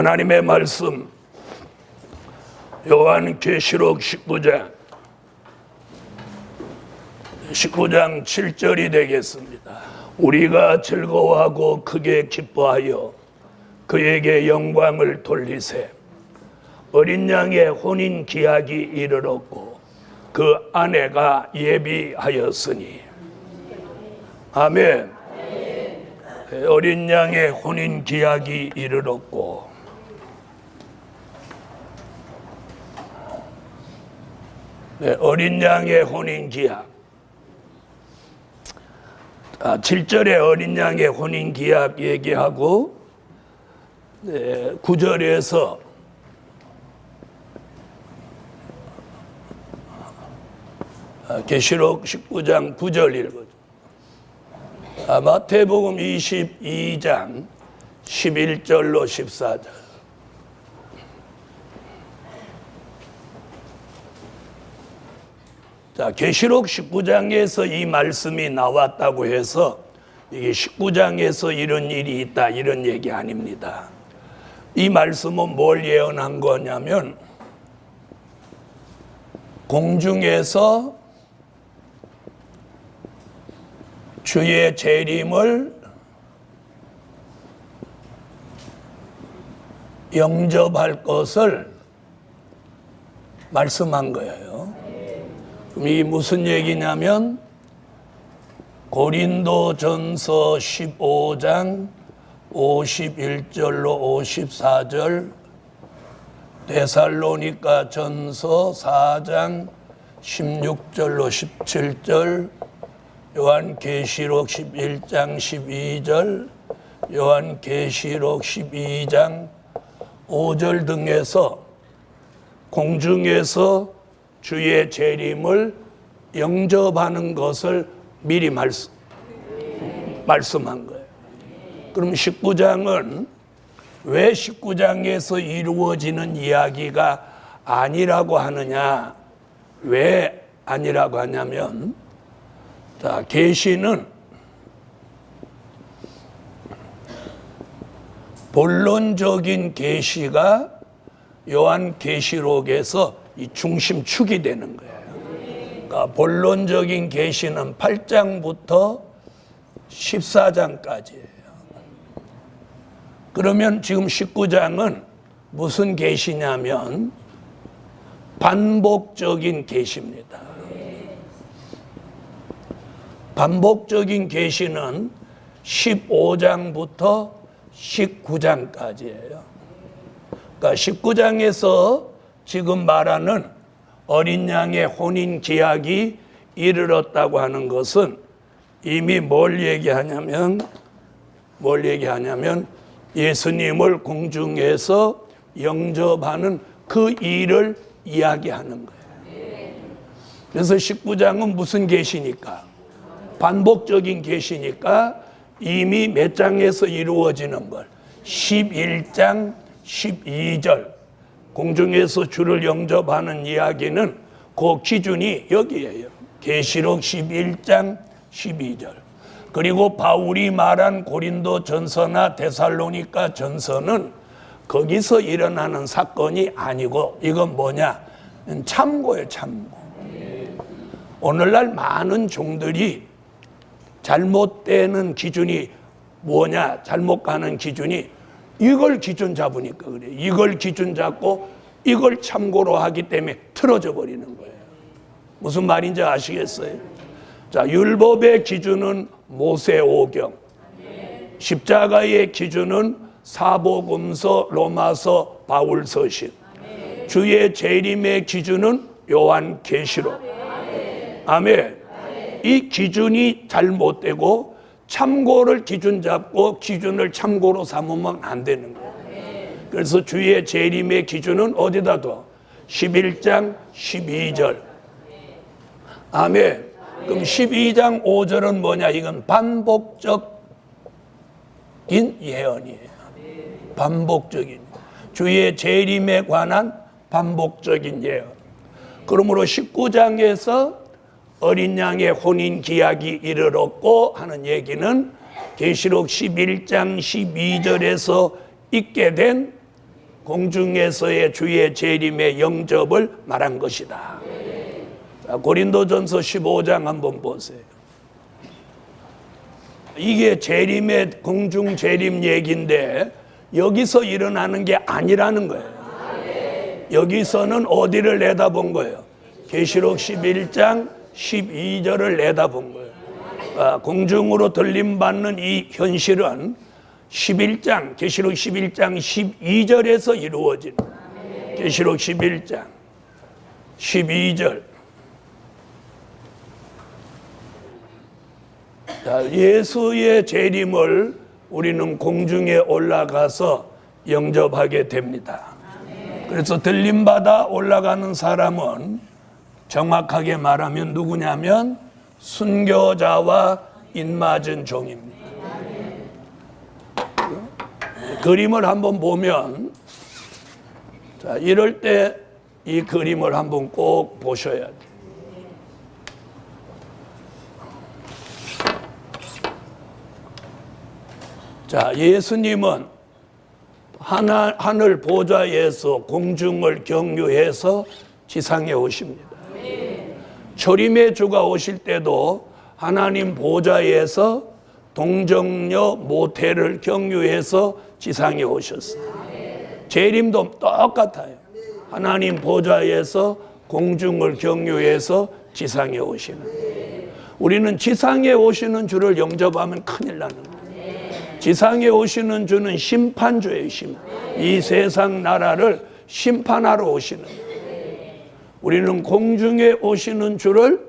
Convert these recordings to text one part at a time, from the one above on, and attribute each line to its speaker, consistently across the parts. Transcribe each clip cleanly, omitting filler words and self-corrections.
Speaker 1: 하나님의 말씀 요한계시록 19장 7절이 되겠습니다. 우리가 즐거워하고 크게 기뻐하여 그에게 영광을 돌리세. 어린 양의 혼인 기약이 이르렀고 그 아내가 예비하였으니. 아멘. 어린 양의 혼인 기약이 이르렀고 어린 양의 혼인 기약. 7절에 어린 양의 혼인 기약 얘기하고 9절에서 계시록 19장 9절 읽어줘. 마태복음 22장 11절로 14절. 자, 계시록 19장에서 이 말씀이 나왔다고 해서 이게 19장에서 이런 일이 있다 이런 얘기 아닙니다. 이 말씀은 뭘 예언한 거냐면 공중에서 주의 재림을 영접할 것을 말씀한 거예요. 그럼 이게 무슨 얘기냐면 고린도전서 15장 51절로 54절, 데살로니가 전서 4장 16절로 17절, 요한계시록 11장 12절, 요한계시록 12장 5절 등에서 공중에서 주의 재림을 영접하는 것을 미리 말씀한 거예요. 그럼 19장은 왜 19장에서 이루어지는 이야기가 아니라고 하느냐? 왜 아니라고 하냐면, 자, 계시는 본론적인 계시가 요한계시록에서 이 중심축이 되는 거예요. 그러니까 본론적인 계시는 8장부터 14장까지예요. 그러면 지금 19장은 무슨 계시냐면 반복적인 계시입니다. 반복적인 계시는 15장부터 19장까지예요. 그러니까 19장에서 지금 말하는 어린 양의 혼인 기약이 이르렀다고 하는 것은 이미 뭘 얘기하냐면 예수님을 공중에서 영접하는 그 일을 이야기하는 거예요. 그래서 19장은 무슨 계시니까? 반복적인 계시니까 이미 몇 장에서 이루어지는 걸 11장 12절 공중에서 주를 영접하는 이야기는 그 기준이 여기에요. 계시록 11장 12절. 그리고 바울이 말한 고린도 전서나 데살로니가 전서는 거기서 일어나는 사건이 아니고 이건 뭐냐? 참고예요, 참고. 오늘날 많은 종들이 잘못되는 기준이 뭐냐? 잘못 가는 기준이 이걸 기준 잡으니까 그래. 이걸 기준 잡고 이걸 참고로 하기 때문에 틀어져 버리는 거예요. 무슨 말인지 아시겠어요? 자, 율법의 기준은 모세오경, 십자가의 기준은 사복음서, 로마서, 바울서신, 주의 재림의 기준은 요한계시록. 아멘. 이 기준이 잘못되고 참고를 기준 잡고 기준을 참고로 삼으면 안 되는 거예요. 그래서 주의 재림의 기준은 어디다 둬? 11장 12절. 아멘. 그럼 12장 5절은 뭐냐? 이건 반복적인 예언이에요. 반복적인. 주의 재림에 관한 반복적인 예언. 그러므로 19장에서 어린 양의 혼인 기약이 이르렀고 하는 얘기는 계시록 11장 12절에서 있게 된 공중에서의 주의 재림의 영접을 말한 것이다. 자, 고린도전서 15장 한번 보세요. 이게 재림의 공중 재림 얘기인데 여기서 일어나는 게 아니라는 거예요. 여기서는 어디를 내다본 거예요? 계시록 11장 12절을 내다본 거예요. 공중으로 들림받는 이 현실은 11장, 계시록 11장 12절에서 이루어진 계시록 11장 12절. 자, 예수의 재림을 우리는 공중에 올라가서 영접하게 됩니다. 그래서 들림받아 올라가는 사람은 정확하게 말하면 누구냐면 순교자와 인맞은 종입니다. 그림을 한번 보면, 자, 이럴 때 이 그림을 한번 꼭 보셔야 돼요. 자, 예수님은 하늘 보좌에서 공중을 경유해서 지상에 오십니다. 초림의 주가 오실 때도 하나님 보좌에서 동정녀 모태를 경유해서 지상에 오셨어요. 재림도 똑같아요. 하나님 보좌에서 공중을 경유해서 지상에 오시는 거예요. 우리는 지상에 오시는 주를 영접하면 큰일 나는 거예요. 지상에 오시는 주는 심판주예요. 이 세상 나라를 심판하러 오시는 거예요. 우리는 공중에 오시는 주를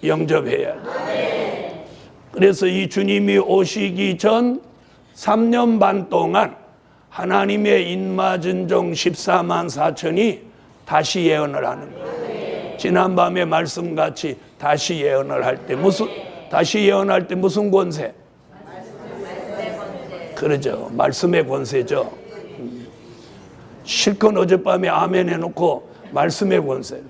Speaker 1: 영접해야 돼요. 그래서 이 주님이 오시기 전 3년 반 동안 하나님의 인맞은 종 14만 4천이 다시 예언을 하는 거예요. 지난밤에 말씀같이 다시 예언을 할 때 무슨 권세? 그러죠. 말씀의 권세죠. 실컷 어젯밤에 아멘 해놓고 말씀의 권세.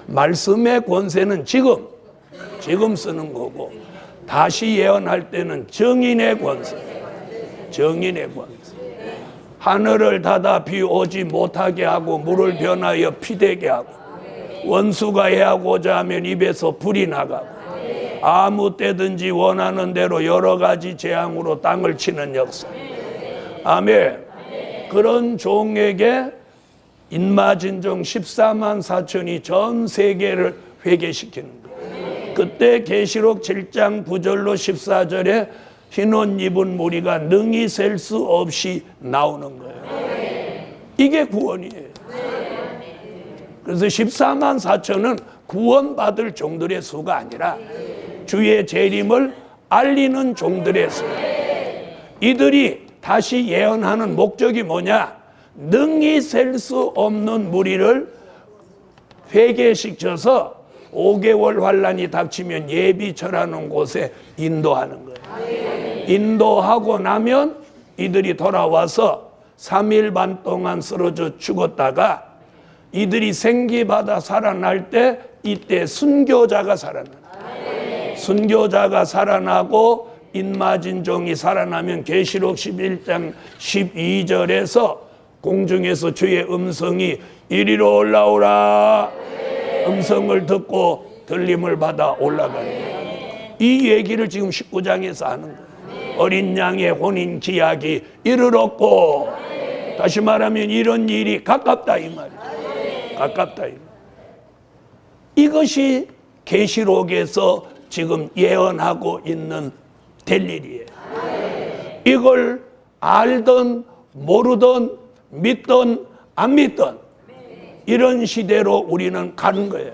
Speaker 1: 말씀의 권세는 지금 쓰는 거고, 다시 예언할 때는 정인의 권세. 정인의 권세. 하늘을 닫아 비 오지 못하게 하고 물을 변하여 피되게 하고 원수가 해하고자 하면 입에서 불이 나가고 아무 때든지 원하는 대로 여러 가지 재앙으로 땅을 치는 역사. 아멘. 그런 종에게 인맞은 종 14만 4천이 전 세계를 회개시키는 거예요. 그때 계시록 7장 9절로 14절에 흰옷 입은 무리가 능히 셀 수 없이 나오는 거예요. 이게 구원이에요. 그래서 14만 4천은 구원받을 종들의 수가 아니라 주의 재림을 알리는 종들의 수. 이들이 다시 예언하는 목적이 뭐냐? 능히 셀 수 없는 무리를 회개시켜서 5개월 환란이 닥치면 예비처라는 곳에 인도하는 거예요. 인도하고 나면 이들이 돌아와서 3일 반 동안 쓰러져 죽었다가 이들이 생기받아 살아날 때 이때 순교자가 살아나요. 순교자가 살아나고 인맞은 종이 살아나면 계시록 11장 12절에서 공중에서 주의 음성이 이리로 올라오라. 음성을 듣고 들림을 받아 올라가는 거예요. 이 얘기를 지금 19장에서 하는 거예요. 어린 양의 혼인 기약이 이르렀고, 다시 말하면 이런 일이 가깝다 이 말이에요. 가깝다 이 말. 이것이 계시록에서 지금 예언하고 있는 될 일이에요. 이걸 알든 모르든 믿든 안 믿든 이런 시대로 우리는 가는 거예요.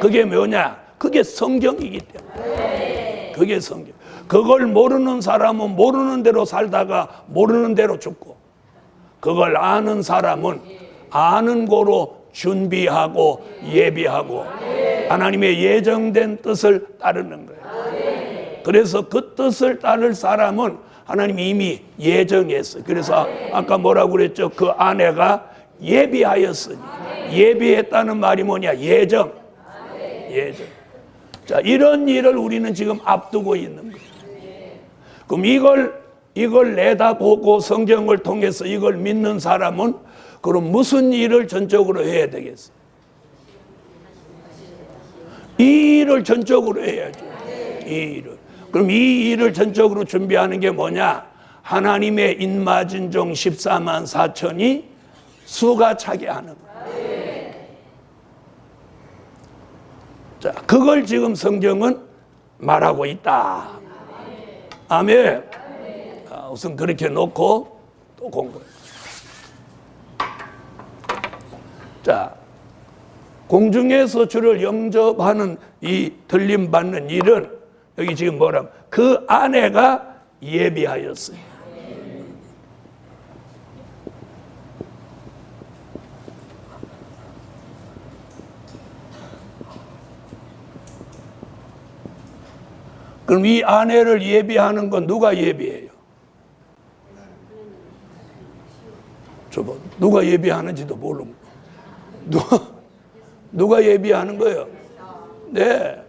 Speaker 1: 그게 뭐냐? 그게 성경이기 때문에. 그게 성경. 그걸 모르는 사람은 모르는 대로 살다가 모르는 대로 죽고, 그걸 아는 사람은 아는 거로 준비하고 예비하고 하나님의 예정된 뜻을 따르는 거예요. 그래서 그 뜻을 따를 사람은 하나님이 이미 예정했어요. 그래서 아까 뭐라고 그랬죠? 그 아내가 예비하였으니. 예비했다는 말이 뭐냐? 예정. 예정. 자, 이런 일을 우리는 지금 앞두고 있는 거예요. 그럼 이걸 이걸 내다보고 성경을 통해서 이걸 믿는 사람은 그럼 무슨 일을 전적으로 해야 되겠어? 이 일을 전적으로 해야죠. 이 일을. 그럼 이 일을 전적으로 준비하는 게 뭐냐? 하나님의 인맞은 종 14만 4천이 수가 차게 하는 거예요. 자, 그걸 지금 성경은 말하고 있다. 아멘. 우선 그렇게 놓고 또 공부해. 자, 공중에서 주를 영접하는 이 들림 받는 일은 여기 지금 뭐라면 그 아내가 예비하였어요. 그럼 이 아내를 예비하는 건 누가 예비해요? 누가 예비하는지도 모르고. 누가 예비하는 거예요? 네.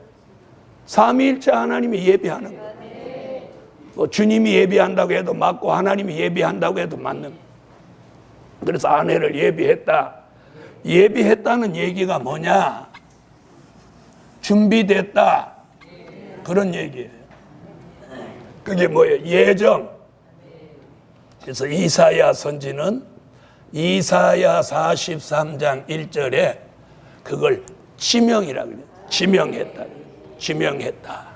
Speaker 1: 삼위일체 하나님이 예비하는 거예요. 뭐 주님이 예비한다고 해도 맞고 하나님이 예비한다고 해도 맞는 거예요. 그래서 아내를 예비했다. 예비했다는 얘기가 뭐냐? 준비됐다. 그런 얘기예요. 그게 뭐예요? 예정. 그래서 이사야 선지는 이사야 43장 1절에 그걸 지명이라고 그래요. 지명했다. 지명했다.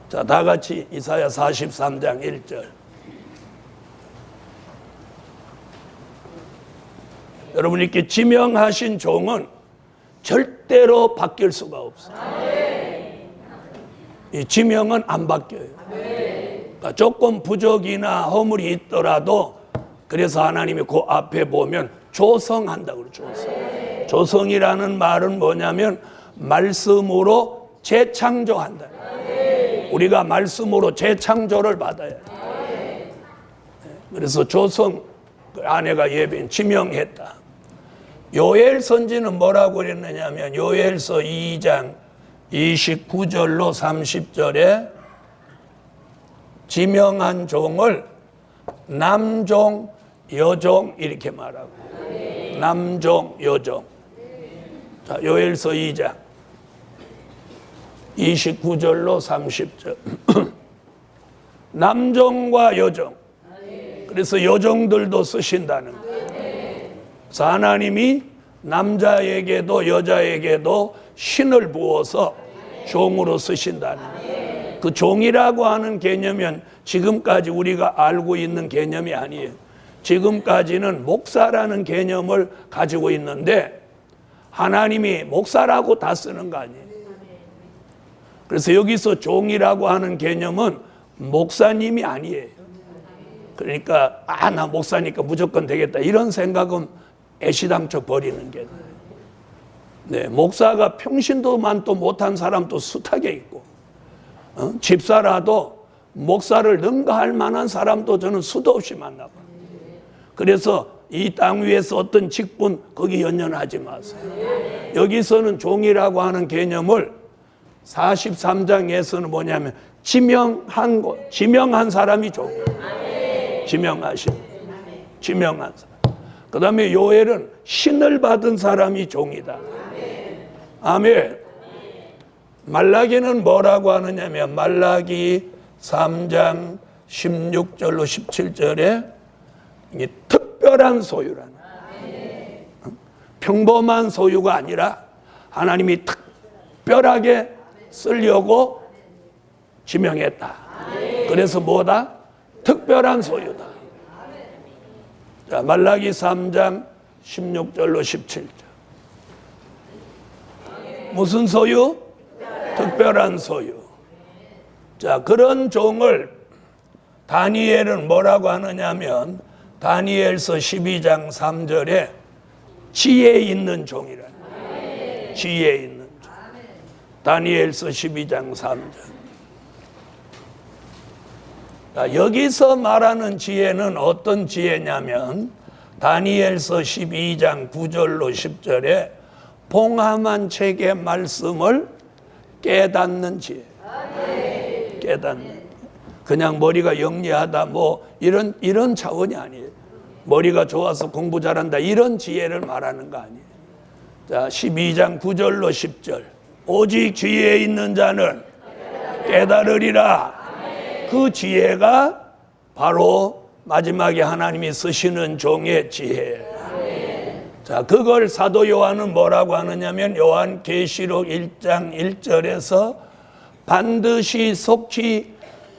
Speaker 1: 자, 다 같이 이사야 43장 1절. 여러분, 이렇게 지명하신 종은 절대로 바뀔 수가 없어요. 이 지명은 안 바뀌어요. 그러니까 조금 부족이나 허물이 있더라도 그래서 하나님이 그 앞에 보면 조성한다고 그러죠. 조성. 조성이라는 말은 뭐냐면 말씀으로 재창조한다. 우리가 말씀으로 재창조를 받아야 돼. 그래서 조성, 아내가 예비인 지명했다. 요엘 선지는 뭐라고 그랬느냐면 요엘서 2장 29절로 30절에 지명한 종을 남종, 여종 이렇게 말하고 남종, 여종. 자, 요엘서 2장 29절로 30절 남종과 여종. 그래서 여종들도 쓰신다는 거예요. 그래서 하나님이 남자에게도 여자에게도 신을 부어서 종으로 쓰신다는 거예요. 그 종이라고 하는 개념은 지금까지 우리가 알고 있는 개념이 아니에요. 지금까지는 목사라는 개념을 가지고 있는데 하나님이 목사라고 다 쓰는 거 아니에요. 그래서 여기서 종이라고 하는 개념은 목사님이 아니에요. 그러니까 나 목사니까 무조건 되겠다 이런 생각은 애시당초 버리는 게 네, 목사가 평신도만 또 못한 사람도 숱하게 있고 집사라도 목사를 능가할 만한 사람도 저는 수도 없이 만나봐요. 그래서 이 땅 위에서 어떤 직분 거기 연연하지 마세요. 여기서는 종이라고 하는 개념을 43장에서는 뭐냐면 지명한 사람이 종이에요. 지명한 사람. 그 다음에 요엘은 신을 받은 사람이 종이다. 아멘. 말라기는 뭐라고 하느냐면 말라기 3장 16절로 17절에 이게 특별한 소유라는 평범한 소유가 아니라 하나님이 특별하게 쓰려고 지명했다. 그래서 뭐다? 특별한 소유다. 자, 말라기 3장 16절로 17절. 무슨 소유? 특별한 소유. 자, 그런 종을 다니엘은 뭐라고 하느냐면 다니엘서 12장 3절에 지혜 있는 종이라. 지혜 있는 종. 다니엘서 12장 3절. 자, 여기서 말하는 지혜는 어떤 지혜냐면 다니엘서 12장 9절로 10절에 봉함한 책의 말씀을 깨닫는 지혜. 깨닫는. 그냥 머리가 영리하다 뭐 이런 차원이 아니에요. 머리가 좋아서 공부 잘한다 이런 지혜를 말하는 거 아니에요. 자, 12장 9절로 10절. 오직 지혜에 있는 자는 깨달으리라. 그 지혜가 바로 마지막에 하나님이 쓰시는 종의 지혜예요. 자, 그걸 사도 요한은 뭐라고 하느냐면 요한계시록 1장 1절에서 반드시 속히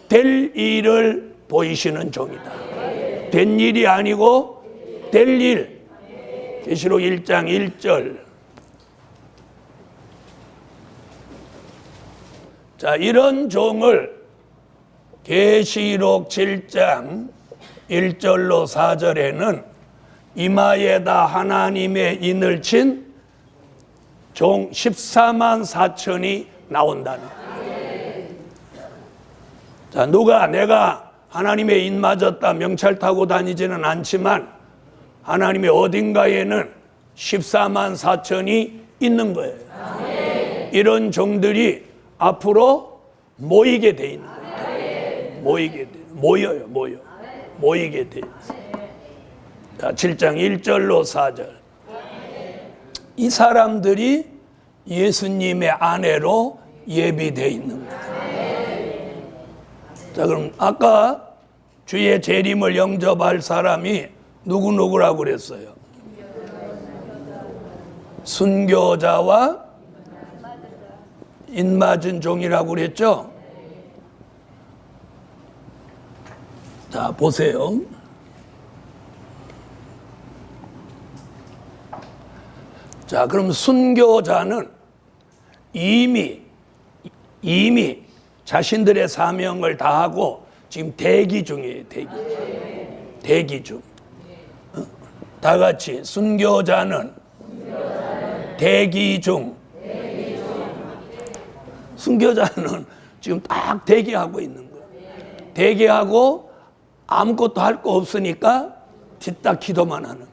Speaker 1: 될 일을 보이시는 종이다. 된 일이 아니고 될 일. 계시록 1장 1절. 자, 이런 종을 계시록 7장 1절로 4절에는 이마에다 하나님의 인을 친 종 14만 4천이 나온다는. 자, 누가 내가 하나님의 인 맞았다 명찰 타고 다니지는 않지만 하나님의 어딘가에는 14만 4천이 있는 거예요. 이런 종들이 앞으로 모이게 돼 있는 거예요. 모이게 돼 있어요. 자, 7장 1절로 4절. 이 사람들이 예수님의 아내로 예비되어 있는 거예요. 자, 그럼 아까 주의 재림을 영접할 사람이 누구라고 그랬어요? 순교자와 인맞은 종이라고 그랬죠? 자, 보세요. 자, 그럼 순교자는 이미 자신들의 사명을 다하고 지금 대기 중이에요. 대기 중. 다 같이 순교자는 대기 중. 순교자는 지금 딱 대기하고 있는 거예요. 대기하고 아무것도 할 거 없으니까 뒤딱 기도만 하는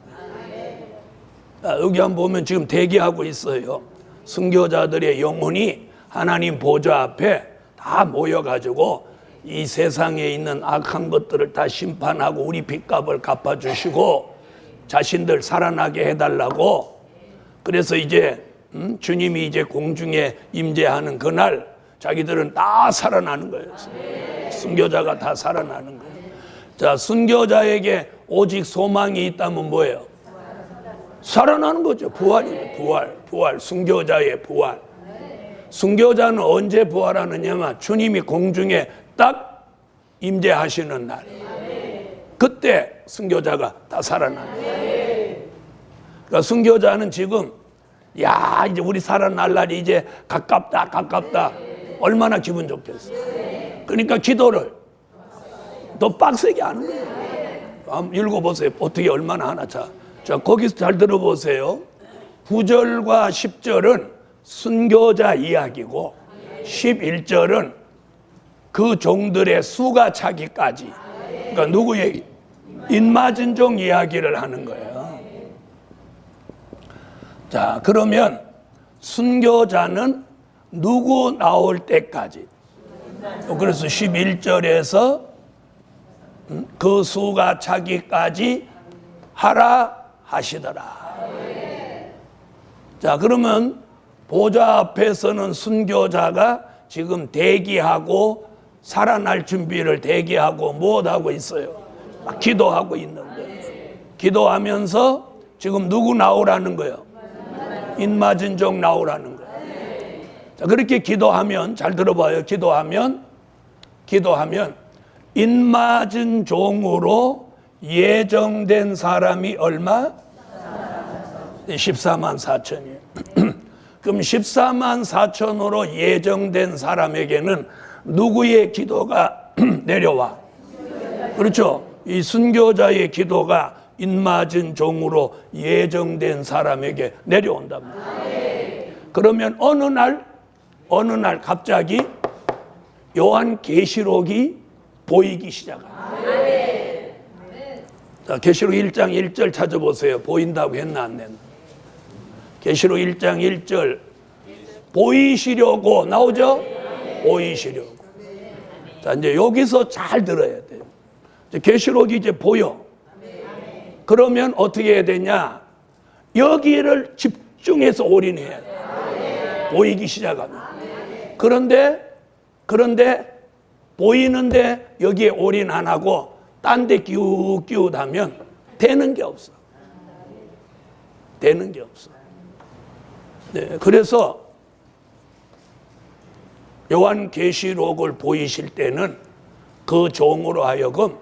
Speaker 1: 거예요. 여기 한번 보면 지금 대기하고 있어요. 순교자들의 영혼이 하나님 보좌 앞에 다 모여가지고 이 세상에 있는 악한 것들을 다 심판하고 우리 빚값을 갚아주시고 자신들 살아나게 해달라고. 그래서 이제 주님이 이제 공중에 임재하는 그날 자기들은 다 살아나는 거예요. 순교자가 다 살아나는 거예요. 자, 순교자에게 오직 소망이 있다면 뭐예요? 살아나는 거죠. 부활이에요. 부활. 순교자의 부활. 순교자는 언제 부활하느냐면 주님이 공중에 딱 임재하시는 날. 그때 순교자가 다 살아나는 거예요. 그러니까 순교자는 지금 이제 우리 살아날 날이 이제 가깝다. 얼마나 기분 좋겠어. 그러니까 기도를 더 빡세게 하는 거예요. 한번 읽어보세요. 어떻게 얼마나 하나. 자, 거기서 잘 들어보세요. 9절과 10절은 순교자 이야기고 11절은 그 종들의 수가 차기까지. 그러니까 누구의 인맞은 종 이야기를 하는 거예요. 자, 그러면 순교자는 누구 나올 때까지. 그래서 11절에서 그 수가 차기까지 하라 하시더라. 자, 그러면 보좌 앞에서는 순교자가 지금 대기하고 살아날 준비를 대기하고 무엇하고 있어요? 막 기도하고 있는 거예요. 기도하면서 지금 누구 나오라는 거예요? 인맞은 종 나오라는 거예요. 자, 그렇게 기도하면 잘 들어봐요. 기도하면 인맞은 종으로 예정된 사람이 얼마? 14만 4천이에요. 그럼 14만 4천으로 예정된 사람에게는 누구의 기도가 내려와? 그렇죠. 이 순교자의 기도가 인맞은 종으로 예정된 사람에게 내려온단 말이에요. 그러면 어느 날 갑자기 요한계시록이 보이기 시작합니다. 자, 계시록 1장 1절 찾아보세요. 보인다고 했나 안 했나? 계시록 1장 1절 보이시려고 나오죠? 보이시려고. 자, 이제 여기서 잘 들어야 돼요. 계시록이 이제 보여. 그러면 어떻게 해야 되냐? 여기를 집중해서 올인해야 돼. 보이기 시작하면. 그런데 보이는데 여기에 올인 안 하고 딴 데 끼웃끼웃하면 되는 게 없어. 되는 게 없어. 네, 그래서 요한계시록을 보이실 때는 그 종으로 하여금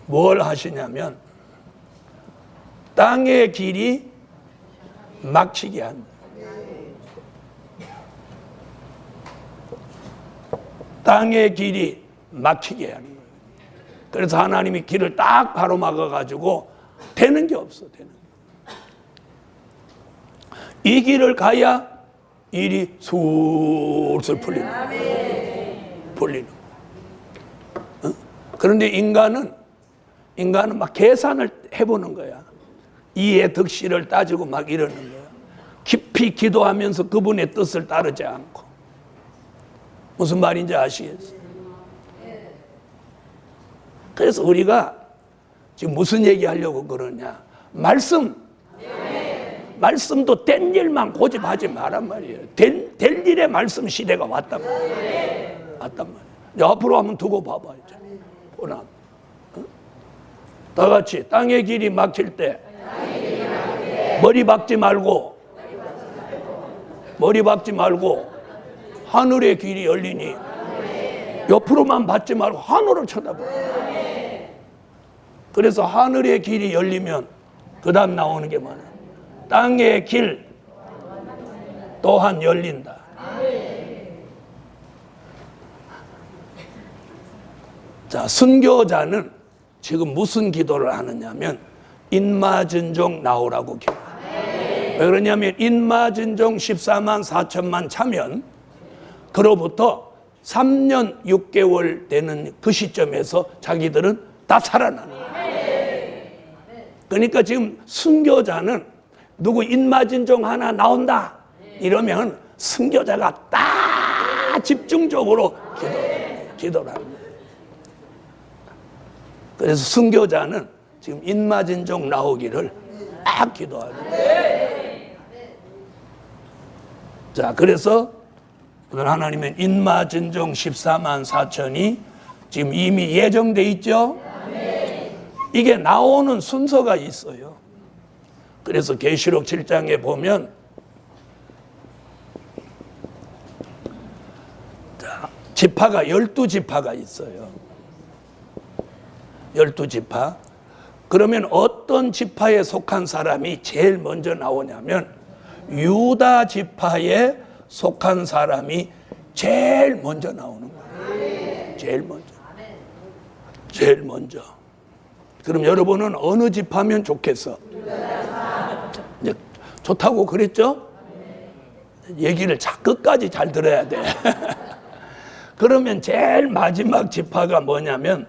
Speaker 1: 뭘 하시냐면 땅의 길이 막히게 한다. 땅의 길이 막히게 하는 거예요. 그래서 하나님이 길을 딱 가로막아가지고 되는 게 없어. 되는 게. 이 길을 가야 일이 술술 풀리는 거예요. 그런데 인간은 막 계산을 해보는 거야. 이해 득실을 따지고 막 이러는 거야. 깊이 기도하면서 그분의 뜻을 따르지 않고. 무슨 말인지 아시겠어요? 그래서 우리가 지금 무슨 얘기하려고 그러냐. 말씀도 된 일만 고집하지 말란 말이에요. 될 일의 말씀 시대가 왔단 말이에요. 왔단 말이에요. 앞으로 한번 두고 봐봐. 이제. 보나. 다 같이 땅의 길이 막힐 때 머리 박지 말고 하늘의 길이 열리니 옆으로만 받지 말고 하늘을 쳐다봐. 그래서 하늘의 길이 열리면 그 다음 나오는 게 뭐냐. 땅의 길 또한 열린다. 자, 순교자는 지금 무슨 기도를 하느냐면 인마진종 나오라고 기도해요. 왜 그러냐면 인마진종 14만 4천만 차면 그로부터 3년 6개월 되는 그 시점에서 자기들은 다 살아나는 거예요. 그러니까 지금 순교자는 누구 인마진종 하나 나온다 이러면 순교자가 딱 집중적으로 기도를 합니다. 그래서 순교자는 지금 인마진종 나오기를 딱 기도합니다. 자, 그래서 오늘 하나님은 인마진종 14만 4천이 지금 이미 예정돼 있죠. 이게 나오는 순서가 있어요. 그래서 계시록 7장에 보면 지파가 12지파가 있어요. 12지파. 그러면 어떤 지파에 속한 사람이 제일 먼저 나오냐면 유다 지파에 속한 사람이 제일 먼저 나오는 거예요. 제일 먼저. 그럼 여러분은 어느 지파면 좋겠어? 이제 좋다고 그랬죠? 얘기를 끝까지 잘 들어야 돼. 그러면 제일 마지막 지파가 뭐냐면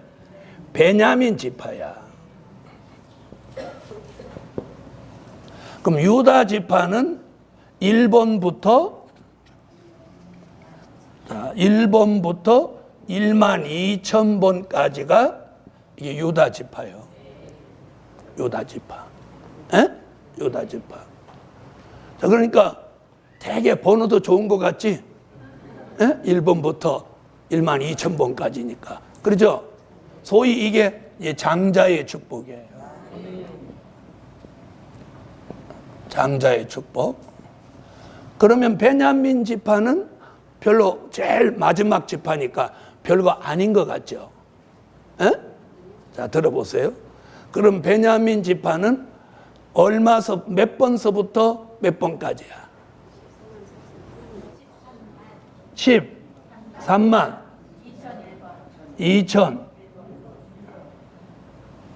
Speaker 1: 베냐민 지파야. 그럼 유다 지파는 1번부터 12,000번까지가 이게 유다 지파예요. 유다 지파. 유다 지파. 자, 그러니까 되게 번호도 좋은 것 같지? 1번부터 12,000번까지니까. 그렇죠? 소위 이게 장자의 축복이에요. 장자의 축복. 그러면 베냐민 지파는 별로 제일 마지막 지파니까 별거 아닌 것 같죠? 자, 들어보세요. 그럼 베냐민 지파는 몇 번서부터 몇 번까지야? 13만 2천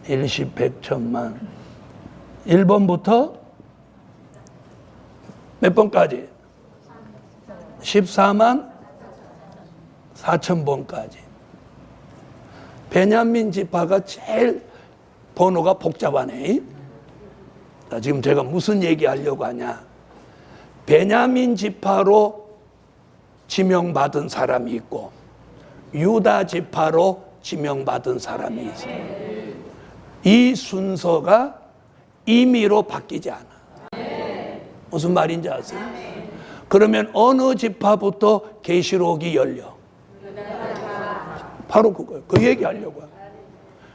Speaker 1: 1십 100천만 1번부터 몇 번까지? 14만 4천 번까지. 베냐민 지파가 제일 번호가 복잡하네. 자, 지금 제가 무슨 얘기하려고 하냐. 베냐민 지파로 지명받은 사람이 있고 유다 지파로 지명받은 사람이 있어요. 이 순서가 임의로 바뀌지 않아. 무슨 말인지 아세요? 그러면 어느 지파부터 계시록이 열려? 바로 그거예요. 그 얘기하려고 해요.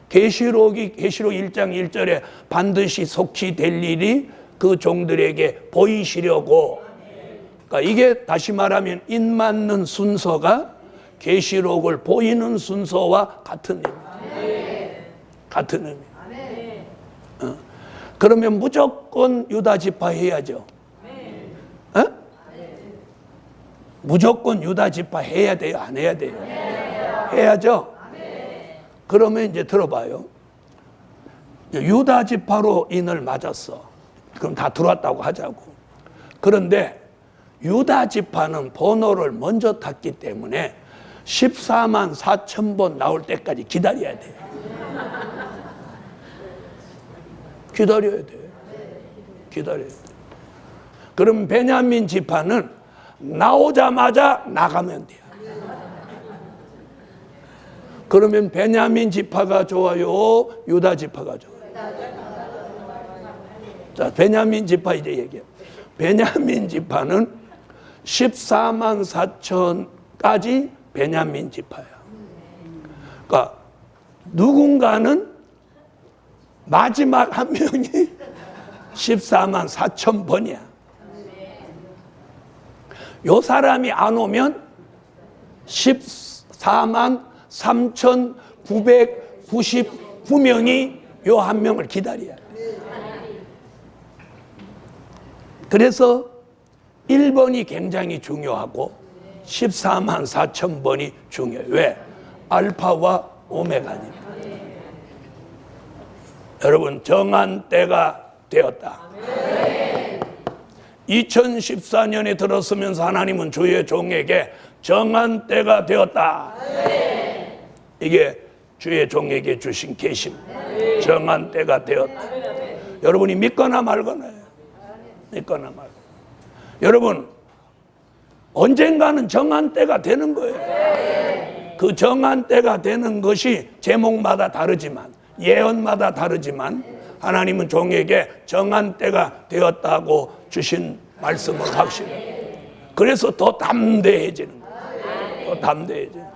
Speaker 1: 계시록 1장 1절에 반드시 속히 될 일이 그 종들에게 보이시려고. 그러니까 이게 다시 말하면 인맞는 순서가 계시록을 보이는 순서와 같은 의미입니다. 같은 의미. 그러면 무조건 유다 지파 해야죠. 어? 무조건 유다 지파 해야 돼요? 안 해야 돼요? 해야죠. 그러면 이제 들어봐요. 유다 지파로 인을 맞았어. 그럼 다 들어왔다고 하자고. 그런데 유다 지파는 번호를 먼저 탔기 때문에 14만 4천 번 나올 때까지 기다려야 돼요. 기다려야 돼요. 기다려야 돼요. 그럼 베냐민 지파는 나오자마자 나가면 돼요. 그러면 베냐민 지파가 좋아요? 유다 지파가 좋아요? 자, 베냐민 지파 이제 얘기해요. 베냐민 지파는 14만 4천까지 베냐민 지파야. 그러니까 누군가는 마지막 한 명이 14만 4천 번이야. 요 사람이 안 오면 14만 3,999명이 요 한 명을 기다려야 돼. 그래서 1번이 굉장히 중요하고 14만 4천 번이 중요해요. 왜? 알파와 오메가니까. 여러분, 정한 때가 되었다. 2014년에 들었으면서 하나님은 주의 종에게 정한 때가 되었다. 이게 주의 종에게 주신 계심. 정한 때가 되었다. 여러분이 믿거나 말거나. 믿거나 말거나. 여러분, 언젠가는 정한 때가 되는 거예요. 그 정한 때가 되는 것이 제목마다 다르지만, 예언마다 다르지만, 하나님은 종에게 정한 때가 되었다고 주신 말씀은 확실해요. 그래서 더 담대해지는 거예요. 더 담대해지는 거예요.